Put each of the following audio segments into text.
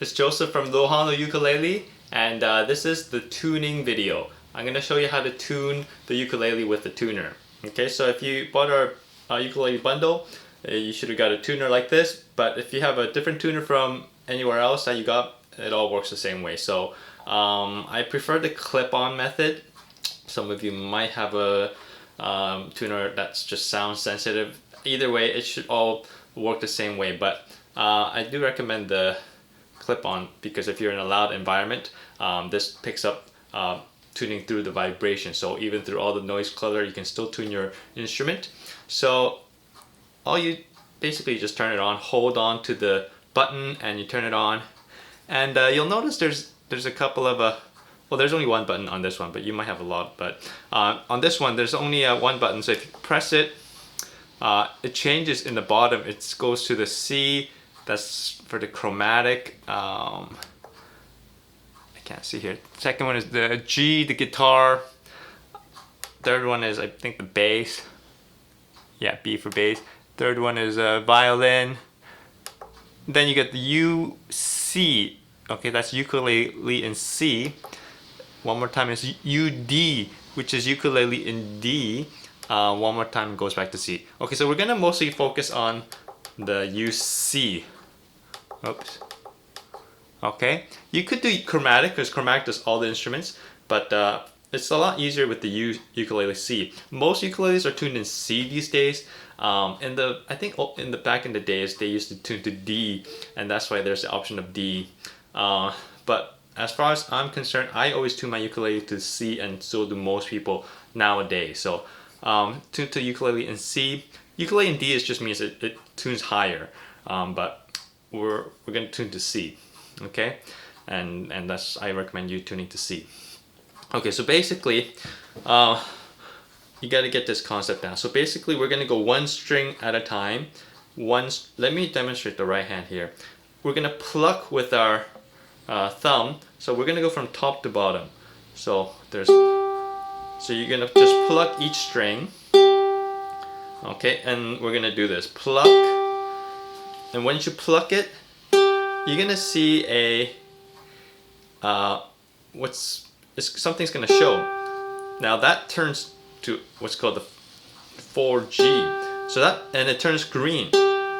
It's Joseph from Lohanu Ukulele, and this is the tuning video. I'm going to show you how to tune the ukulele with the tuner. Okay, so if you bought our ukulele bundle, you should have got a tuner like this, but if you have a different tuner from anywhere else that you got, it all works the same way. So I prefer the clip-on method. Some of you might have a tuner that's just sound sensitive. Either way, it should all work the same way, but I do recommend the clip-on because if you're in a loud environment, this picks up tuning through the vibration. So even through all the noise clutter, you can still tune your instrument. So all you basically just turn it on, hold on to the button, and you turn it on. And you'll notice there's a couple of well, there's only one button on this one, but you might have a lot. But on this one, there's only one button. So if you press it, it changes in the bottom. It goes to the C. That's for the chromatic. I can't see here. Second one is the G, the guitar. Third one is, I think, the bass. Yeah, B for bass. Third one is violin. Then you get the U, C. Okay, that's ukulele in C. One more time is U, D, which is ukulele in D. One more time, it goes back to C. Okay, so we're gonna mostly focus on the UC. Oops. Okay, you could do chromatic because chromatic does all the instruments, but it's a lot easier with the ukulele C. Most ukuleles are tuned in C these days. I think in the back in the days they used to tune to D, and that's why there's the option of D. But as far as I'm concerned, I always tune my ukulele to C, and so do most people nowadays. So tune to ukulele in C. Ukulele in D just means it tunes higher, but we're gonna tune to C, okay? And that's, I recommend you tuning to C. Okay, so basically, you gotta get this concept down. So basically, we're gonna go one string at a time. Let me demonstrate the right hand here. We're gonna pluck with our thumb. So we're gonna go from top to bottom. So you're gonna just pluck each string. Okay, and we're gonna do this. Pluck. And once you pluck it, you're gonna see something's gonna show. Now that turns to what's called the 4G. And it turns green.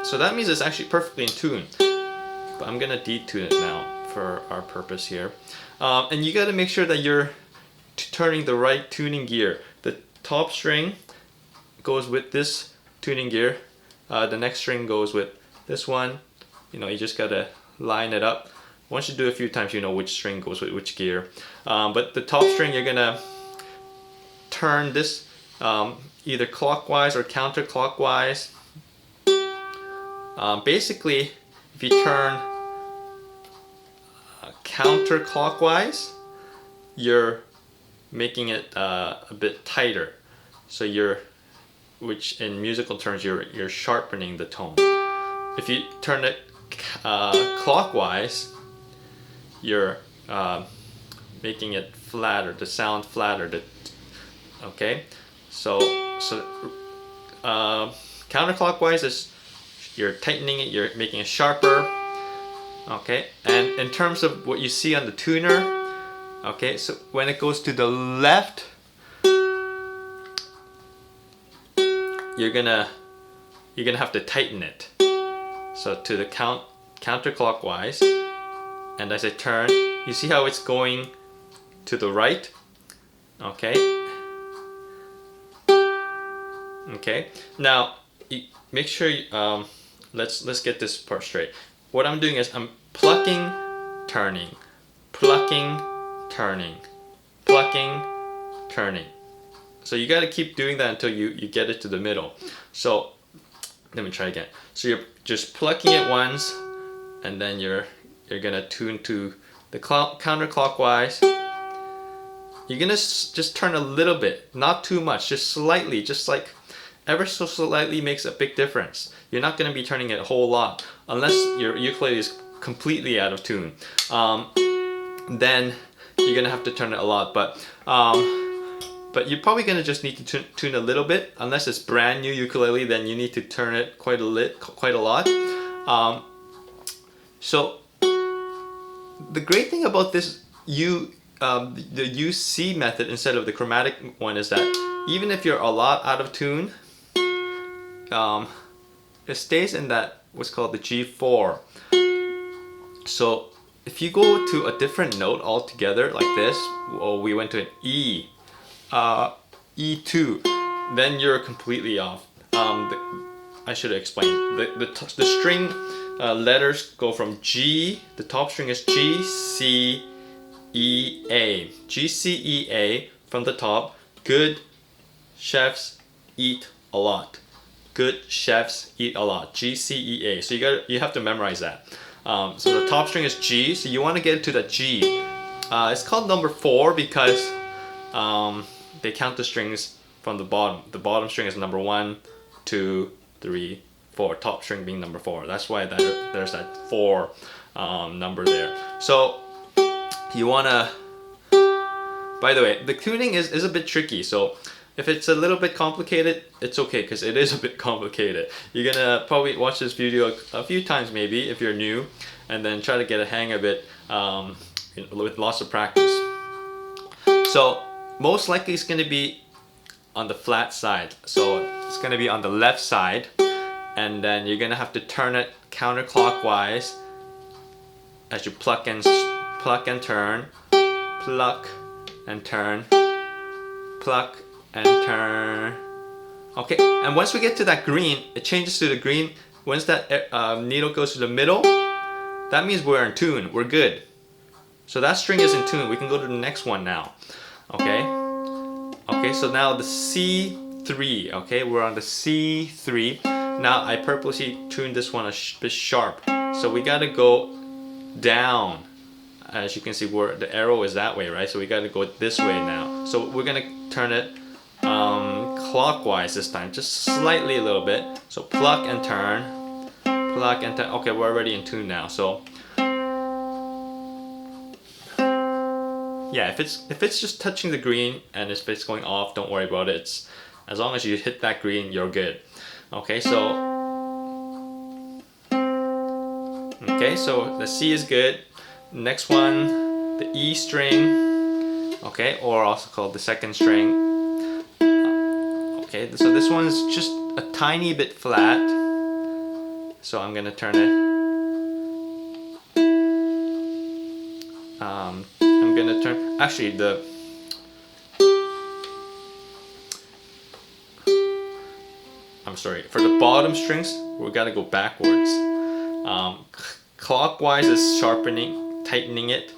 So that means it's actually perfectly in tune. But I'm gonna detune it now for our purpose here. And you gotta make sure that you're turning the right tuning gear. The top string goes with this tuning gear. The next string goes with this one. You just gotta line it up. Once you do it a few times, you know which string goes with which gear. But the top string, you're gonna turn this either clockwise or counterclockwise. Basically, if you turn counterclockwise, you're making it a bit tighter. So which in musical terms, you're sharpening the tone. If you turn it clockwise, you're making it flatter, the sound flatter. Okay, so counterclockwise is you're tightening it, you're making it sharper. Okay, and in terms of what you see on the tuner, okay, so when it goes to the left, you're gonna have to tighten it. So to the counterclockwise, and as I turn, you see how it's going to the right? Okay. Okay. Now, make sure let's get this part straight. What I'm doing is I'm plucking, turning, plucking, turning, plucking, turning. So you got to keep doing that until you get it to the middle. So let me try again. So you're just plucking it once, and then you're gonna tune to the counterclockwise. You're gonna just turn a little bit, not too much, just slightly, just like ever so slightly makes a big difference. You're not gonna be turning it a whole lot unless your ukulele is completely out of tune. Then you're gonna have to turn it a lot, but you're probably gonna just need to tune a little bit. Unless it's brand new ukulele, then you need to turn it quite a lot. So the great thing about this the UC method instead of the chromatic one is that even if you're a lot out of tune, it stays in that what's called the G4. So if you go to a different note altogether like this, or we went to an E, E2, then you're completely off. I should have explained. The string letters go from G, the top string is G, C, E, A. G, C, E, A from the top. Good chefs eat a lot. Good chefs eat a lot. G, C, E, A. So you have to memorize that. So the top string is G, so you want to get to the G. It's called number 4 because they count the strings from the bottom. The bottom string is number 1, 2, 3, 4. Top string being number 4. That's why there's that 4 number there. So you want to... By the way, the tuning is a bit tricky. So if it's a little bit complicated, it's okay because it is a bit complicated. You're gonna probably watch this video a few times maybe if you're new, and then try to get a hang of it with lots of practice. So most likely it's gonna be on the flat side. So it's gonna be on the left side, and then you're gonna have to turn it counterclockwise as you pluck and turn, pluck and turn, pluck and turn. Okay, and once we get to that green, it changes to the green. Once that needle goes to the middle, that means we're in tune, we're good. So that string is in tune. We can go to the next one now. Okay, okay, so now the C3, okay, we're on the C3. Now I purposely tuned this one a bit sharp. So we gotta go down. As you can see, where the arrow is that way, right? So we gotta go this way now. So we're gonna turn it clockwise this time, just slightly a little bit. So pluck and turn, pluck and turn. Okay, we're already in tune now. So yeah, if it's just touching the green and if it's going off, don't worry about it. It's, as long as you hit that green, you're good. Okay, so the C is good. Next one, the E string, okay, or also called the second string. Okay, so this one's just a tiny bit flat. So I'm gonna turn it. I'm gonna turn. Actually, I'm sorry. For the bottom strings, we gotta go backwards. Clockwise is sharpening, tightening it.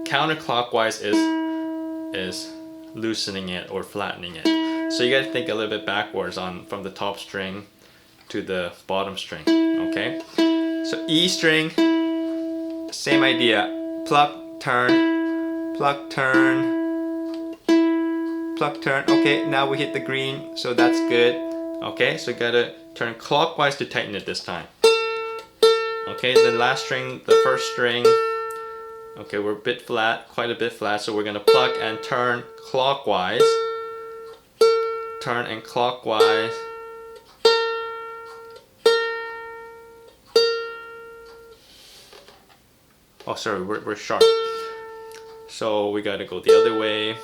Counterclockwise is loosening it or flattening it. So you gotta think a little bit backwards from the top string to the bottom string. Okay. So E string, same idea. Pluck, turn, pluck, turn, pluck, turn. Okay. Now we hit the green, so that's good. Okay. So you gotta turn clockwise to tighten it this time. Okay, the last string, the first string. Okay, we're a bit flat, quite a bit flat, so we're gonna pluck and turn clockwise. Turn and clockwise. Oh, sorry, we're sharp. So we gotta go the other way.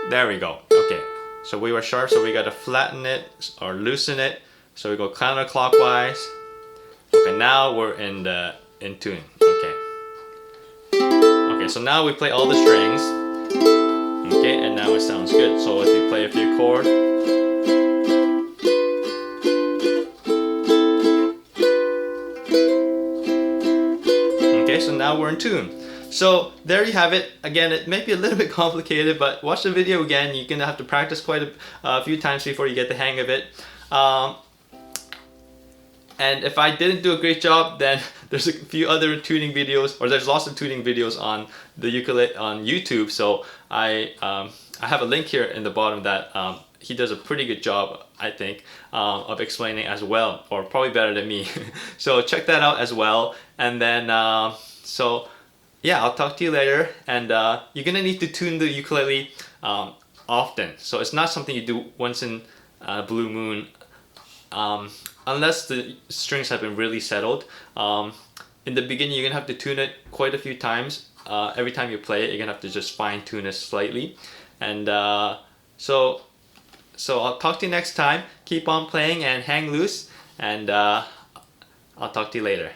There we go. Okay, so we were sharp, so we got to flatten it or loosen it. So we go counterclockwise. Okay, now we're in tune. Okay. Okay, so now we play all the strings. Okay, and now it sounds good. So if you play a few chords. Okay, so now we're in tune. So there you have it. Again, it may be a little bit complicated, but watch the video again. You're gonna have to practice quite a few times before you get the hang of it. And if I didn't do a great job, then there's a few other tuning videos, or there's lots of tuning videos on the ukulele on YouTube. So I have a link here in the bottom that he does a pretty good job, I think, of explaining as well, or probably better than me. So check that out as well. And then so yeah, I'll talk to you later. And you're gonna need to tune the ukulele often. So it's not something you do once in a blue moon, unless the strings have been really settled. In the beginning, you're gonna have to tune it quite a few times. Every time you play it, you're gonna have to just fine tune it slightly. And so I'll talk to you next time. Keep on playing and hang loose, and I'll talk to you later.